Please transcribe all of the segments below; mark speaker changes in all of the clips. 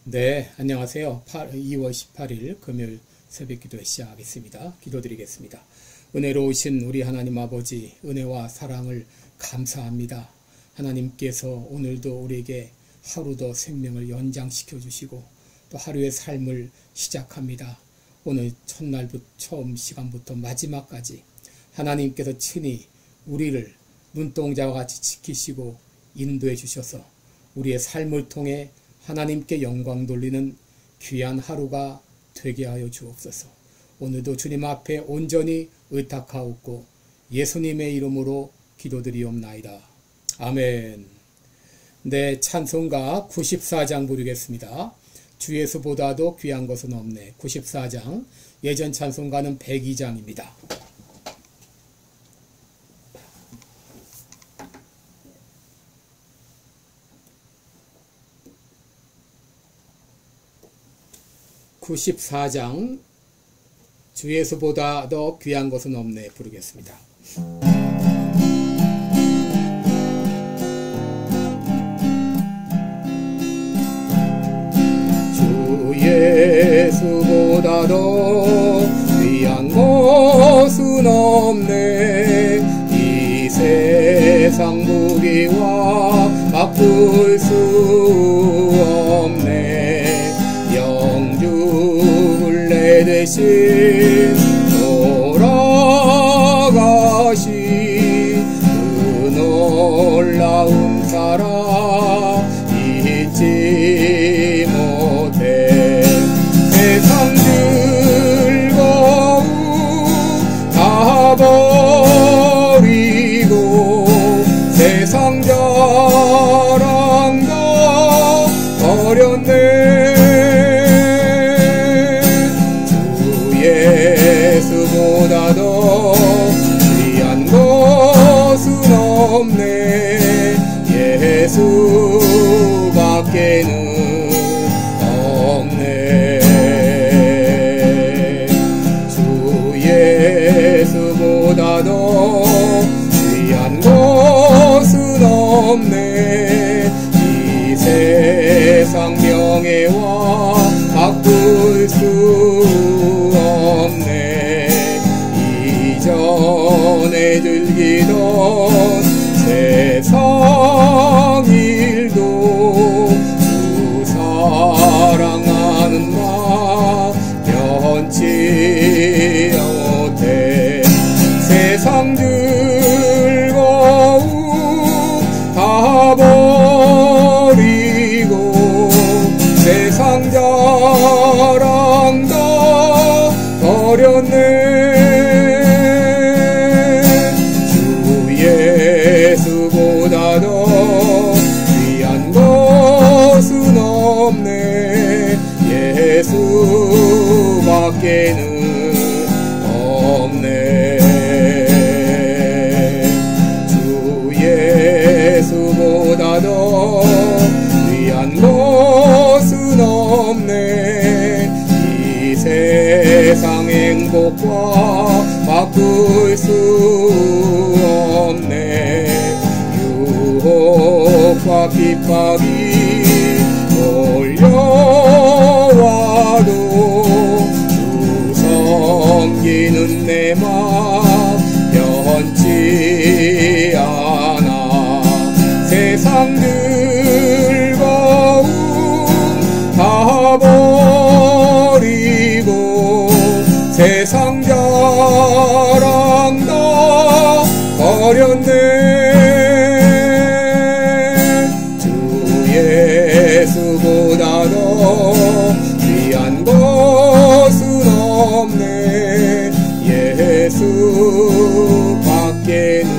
Speaker 1: 네, 안녕하세요. 2월 18일 금요일 새벽기도 시작하겠습니다. 기도드리겠습니다. 은혜로우신 우리 하나님 아버지, 은혜와 사랑을 감사합니다. 하나님께서 오늘도 우리에게 하루 더 생명을 연장시켜 주시고 또 하루의 삶을 시작합니다. 오늘 첫날부터 처음 시간부터 마지막까지 하나님께서 친히 우리를 눈동자와 같이 지키시고 인도해 주셔서 우리의 삶을 통해 하나님께 영광 돌리는 귀한 하루가 되게 하여 주옵소서. 오늘도 주님 앞에 온전히 의탁하옵고 예수님의 이름으로 기도드리옵나이다. 아멘. 네, 찬송가 94장 부르겠습니다. 주 예수보다도 귀한 것은 없네. 94장, 예전 찬송가는 102장입니다. (94장) 주 예수보다 더 귀한 것은 없네 부르겠습니다. 주 예수보다 더 귀한 것은 없네. 이 세상 무기와 바꿀 수 없네. 영주를 대신 돌아가신 그 놀라운 사랑 잊지 못해. 세상 즐거움 다 버리고 세상 자랑 다 버렸네. 예수보다 더 귀한 것은 없네. 예수밖에는 없네. 주 예수보다 더 귀한 것은 없네. 이 세상 명예와 바꿀 수 이전에 즐기던 세상 일도 주 사랑하는 마 변치 못해. 세상 즐거움 다 버리고 세상 자랑 다 버렸네. 예수보다 더 귀한 것은 없네. 예수밖에는 없네. 주 예수보다 더 귀한 것은 없네. 이 세상 행복과 바꿀 수 없네. 유혹과 핍박이 몰려와도 주 섬기는 내 맘 변치 않아. 세상 즐거움 다 버리고 세상 자랑 다 버렸네. 주 예수보다 더 귀한 것은 없네. 예수밖에는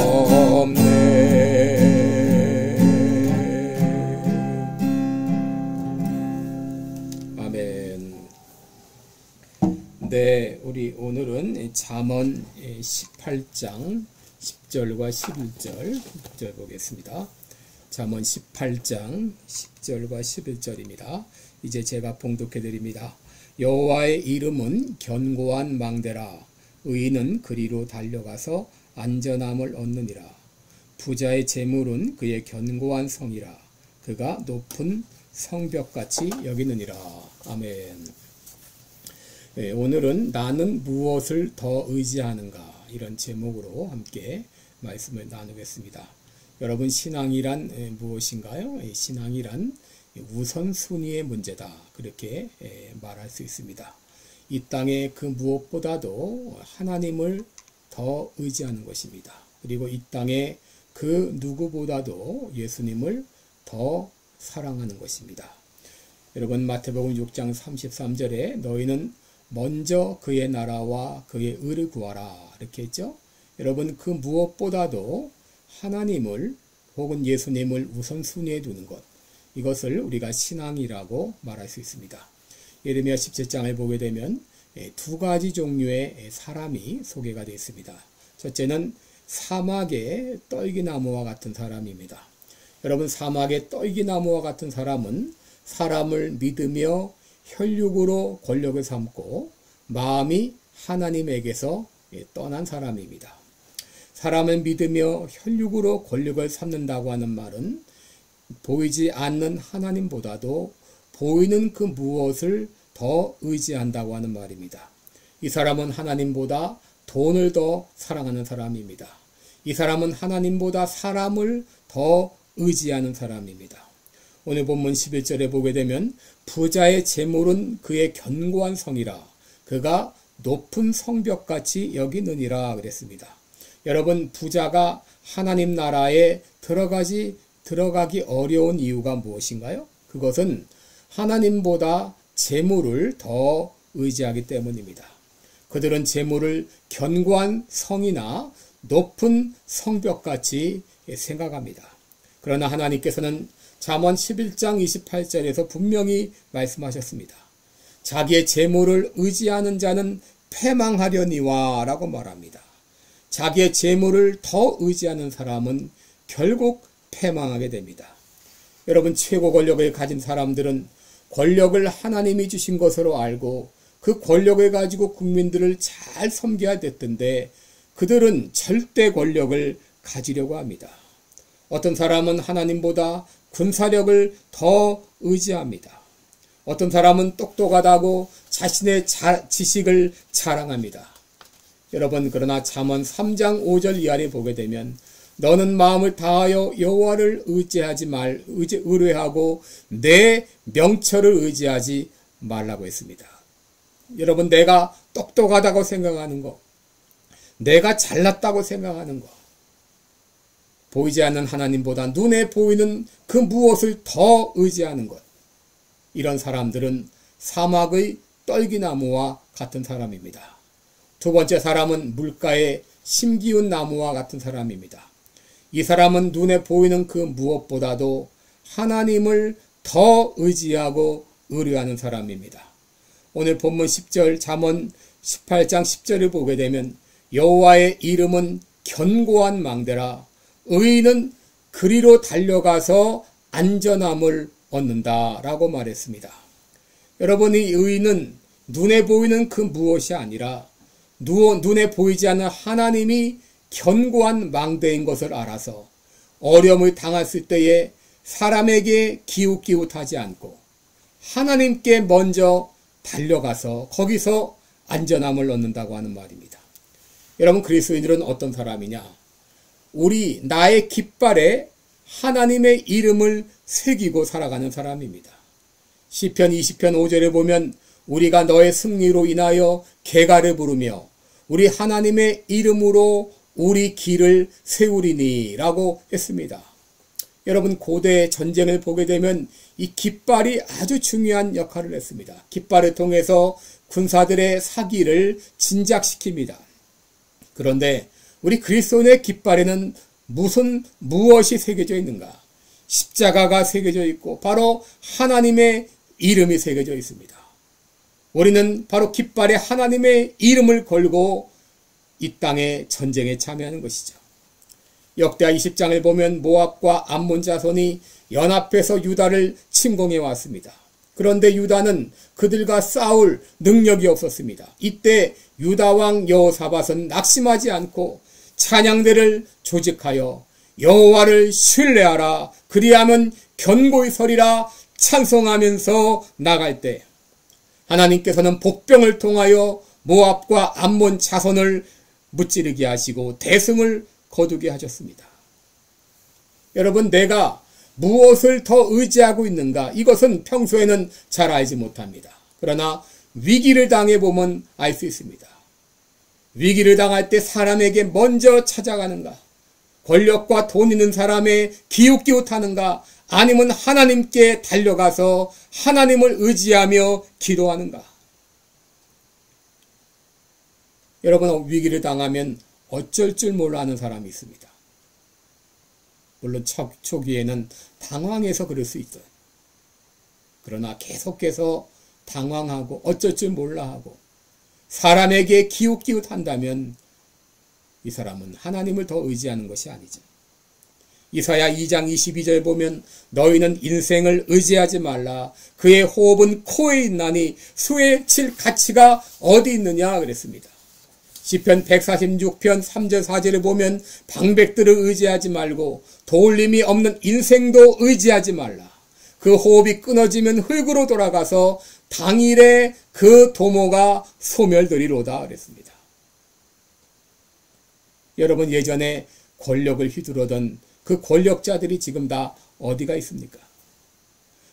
Speaker 1: 없네. 아멘. 네, 우리 오늘은 잠언 18장 10절과 11절 보겠습니다. 잠언 18장 10절과 11절입니다. 이제 제가 봉독해 드립니다. 여호와의 이름은 견고한 망대라. 의인은 그리로 달려가서 안전함을 얻느니라. 부자의 재물은 그의 견고한 성이라. 그가 높은 성벽같이 여기느니라. 아멘. 네, 오늘은 나는 무엇을 더 의지하는가, 이런 제목으로 함께 말씀을 나누겠습니다. 여러분, 신앙이란 무엇인가요? 신앙이란 우선순위의 문제다, 그렇게 말할 수 있습니다. 이 땅에 그 무엇보다도 하나님을 더 의지하는 것입니다. 그리고 이 땅에 그 누구보다도 예수님을 더 사랑하는 것입니다. 여러분, 마태복음 6장 33절에 너희는 먼저 그의 나라와 그의 의를 구하라, 이렇게 했죠. 여러분, 그 무엇보다도 하나님을 혹은 예수님을 우선순위에 두는 것, 이것을 우리가 신앙이라고 말할 수 있습니다. 예레미야 17장을 보게 되면 두 가지 종류의 사람이 소개가 되어 있습니다. 첫째는 사막의 떨기나무와 같은 사람입니다. 여러분, 사막의 떨기나무와 같은 사람은 사람을 믿으며 혈육으로 권력을 삼고 마음이 하나님에게서 떠난 사람입니다. 사람을 믿으며 혈육으로 권력을 삼는다고 하는 말은 보이지 않는 하나님보다도 보이는 그 무엇을 더 의지한다고 하는 말입니다. 이 사람은 하나님보다 돈을 더 사랑하는 사람입니다. 이 사람은 하나님보다 사람을 더 의지하는 사람입니다. 오늘 본문 11절에 보게 되면 부자의 재물은 그의 견고한 성이라 그가 높은 성벽같이 여기느니라 그랬습니다. 여러분, 부자가 하나님 나라에 들어가기 어려운 이유가 무엇인가요? 그것은 하나님보다 재물을 더 의지하기 때문입니다. 그들은 재물을 견고한 성이나 높은 성벽같이 생각합니다. 그러나 하나님께서는 잠언 11장 28절에서 분명히 말씀하셨습니다. 자기의 재물을 의지하는 자는 패망하려니와 라고 말합니다. 자기의 재물을 더 의지하는 사람은 결국 패망하게 됩니다. 여러분, 최고 권력을 가진 사람들은 권력을 하나님이 주신 것으로 알고 그 권력을 가지고 국민들을 잘 섬겨야 됐던데 그들은 절대 권력을 가지려고 합니다. 어떤 사람은 하나님보다 군사력을 더 의지합니다. 어떤 사람은 똑똑하다고 자신의 지식을 자랑합니다. 여러분, 그러나 잠언 3장 5절 이하를 보게 되면 너는 마음을 다하여 여호와를 의뢰하고 내 명철을 의지하지 말라고 했습니다. 여러분, 내가 똑똑하다고 생각하는 것, 내가 잘났다고 생각하는 것, 보이지 않는 하나님보다 눈에 보이는 그 무엇을 더 의지하는 것, 이런 사람들은 사막의 떨기나무와 같은 사람입니다. 두 번째 사람은 물가의 심기운 나무와 같은 사람입니다. 이 사람은 눈에 보이는 그 무엇보다도 하나님을 더 의지하고 의뢰하는 사람입니다. 오늘 본문 10절 잠언 18장 10절을 보게 되면 여호와의 이름은 견고한 망대라 의인은 그리로 달려가서 안전함을 얻는다라고 말했습니다. 여러분, 이 의인은 눈에 보이는 그 무엇이 아니라 눈에 보이지 않는 하나님이 견고한 망대인 것을 알아서 어려움을 당했을 때에 사람에게 기웃기웃하지 않고 하나님께 먼저 달려가서 거기서 안전함을 얻는다고 하는 말입니다. 여러분, 그리스도인들은 어떤 사람이냐? 나의 깃발에 하나님의 이름을 새기고 살아가는 사람입니다. 시편 20편 5절에 보면 우리가 너의 승리로 인하여 개가를 부르며 우리 하나님의 이름으로 우리 길을 세우리니 라고 했습니다. 여러분, 고대 전쟁을 보게 되면 이 깃발이 아주 중요한 역할을 했습니다. 깃발을 통해서 군사들의 사기를 진작시킵니다. 그런데 우리 그리스도인의 깃발에는 무엇이 새겨져 있는가? 십자가가 새겨져 있고 바로 하나님의 이름이 새겨져 있습니다. 우리는 바로 깃발에 하나님의 이름을 걸고 이 땅의 전쟁에 참여하는 것이죠. 역대하 20장을 보면 모압과 암몬 자손이 연합해서 유다를 침공해 왔습니다. 그런데 유다는 그들과 싸울 능력이 없었습니다. 이때 유다 왕 여호사밧은 낙심하지 않고 찬양대를 조직하여 여호와를 신뢰하라, 그리하면 견고히 서리라 찬송하면서 나갈 때 하나님께서는 복병을 통하여 모압과 암몬 자손을 무찌르게 하시고 대승을 거두게 하셨습니다. 여러분, 내가 무엇을 더 의지하고 있는가? 이것은 평소에는 잘 알지 못합니다. 그러나 위기를 당해보면 알 수 있습니다. 위기를 당할 때 사람에게 먼저 찾아가는가? 권력과 돈 있는 사람의 기웃기웃하는가? 아니면 하나님께 달려가서 하나님을 의지하며 기도하는가? 여러분, 위기를 당하면 어쩔 줄 몰라 하는 사람이 있습니다. 물론 초기에는 당황해서 그럴 수 있어요. 그러나 계속해서 당황하고 어쩔 줄 몰라 하고 사람에게 기웃기웃한다면 이 사람은 하나님을 더 의지하는 것이 아니죠. 이사야 2장 22절 보면 너희는 인생을 의지하지 말라. 그의 호흡은 코에 있나니 수에 칠 가치가 어디 있느냐 그랬습니다. 시편 146편 3절 4절을 보면 방백들을 의지하지 말고 도울림이 없는 인생도 의지하지 말라. 그 호흡이 끊어지면 흙으로 돌아가서 당일에 그 도모가 소멸되리로다 그랬습니다. 여러분, 예전에 권력을 휘두르던 그 권력자들이 지금 다 어디가 있습니까?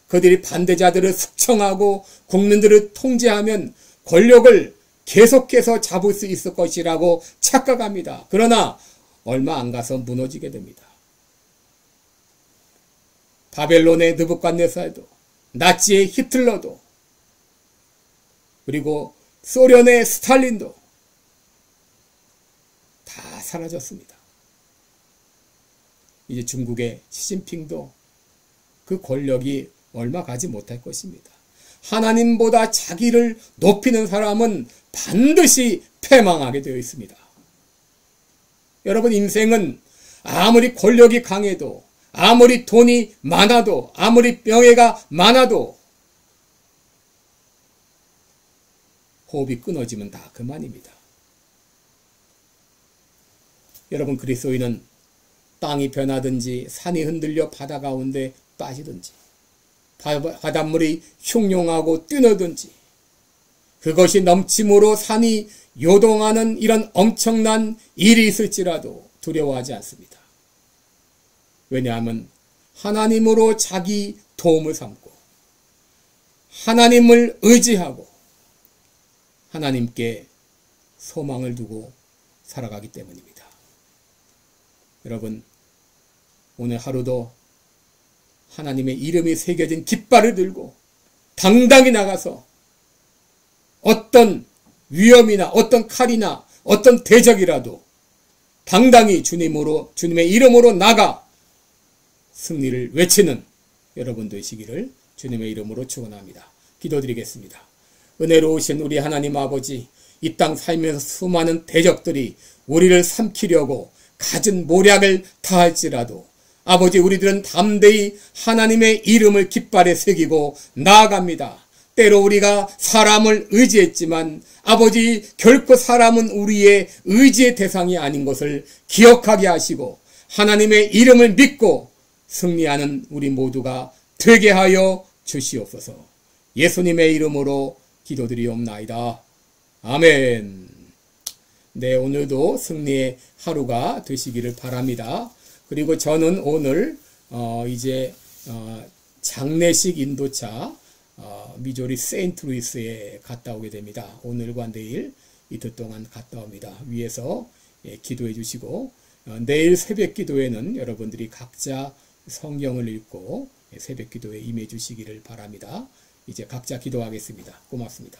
Speaker 1: 그들이 반대자들을 숙청하고 국민들을 통제하면 권력을 계속해서 잡을 수 있을 것이라고 착각합니다. 그러나 얼마 안 가서 무너지게 됩니다. 바벨론의 느부갓네살도, 나치의 히틀러도, 그리고 소련의 스탈린도 다 사라졌습니다. 이제 중국의 시진핑도 그 권력이 얼마 가지 못할 것입니다. 하나님보다 자기를 높이는 사람은 반드시 패망하게 되어 있습니다. 여러분, 인생은 아무리 권력이 강해도, 아무리 돈이 많아도, 아무리 명예가 많아도 호흡이 끊어지면 다 그만입니다. 여러분, 그리스도인은 땅이 변하든지 산이 흔들려 바다 가운데 빠지든지 바닷물이 흉룡하고 뛰노든지 그것이 넘침으로 산이 요동하는 이런 엄청난 일이 있을지라도 두려워하지 않습니다. 왜냐하면 하나님으로 자기 도움을 삼고 하나님을 의지하고 하나님께 소망을 두고 살아가기 때문입니다. 여러분, 오늘 하루도 하나님의 이름이 새겨진 깃발을 들고 당당히 나가서 어떤 위험이나 어떤 칼이나 어떤 대적이라도 당당히 주님의 이름으로 나가 승리를 외치는 여러분 되시기를 주님의 이름으로 축원합니다. 기도드리겠습니다. 은혜로우신 우리 하나님 아버지, 이 땅 살면서 수많은 대적들이 우리를 삼키려고 갖은 모략을 다할지라도 아버지, 우리들은 담대히 하나님의 이름을 깃발에 새기고 나아갑니다. 때로 우리가 사람을 의지했지만 아버지, 결코 사람은 우리의 의지의 대상이 아닌 것을 기억하게 하시고 하나님의 이름을 믿고 승리하는 우리 모두가 되게 하여 주시옵소서. 예수님의 이름으로 기도드리옵나이다. 아멘. 네, 오늘도 승리의 하루가 되시기를 바랍니다. 그리고 저는 오늘 이제 장례식 인도차 미조리 세인트루이스에 갔다 오게 됩니다. 오늘과 내일 이틀 동안 갔다 옵니다. 위에서 기도해 주시고 내일 새벽 기도에는 여러분들이 각자 성경을 읽고 새벽 기도에 임해 주시기를 바랍니다. 이제 각자 기도하겠습니다. 고맙습니다.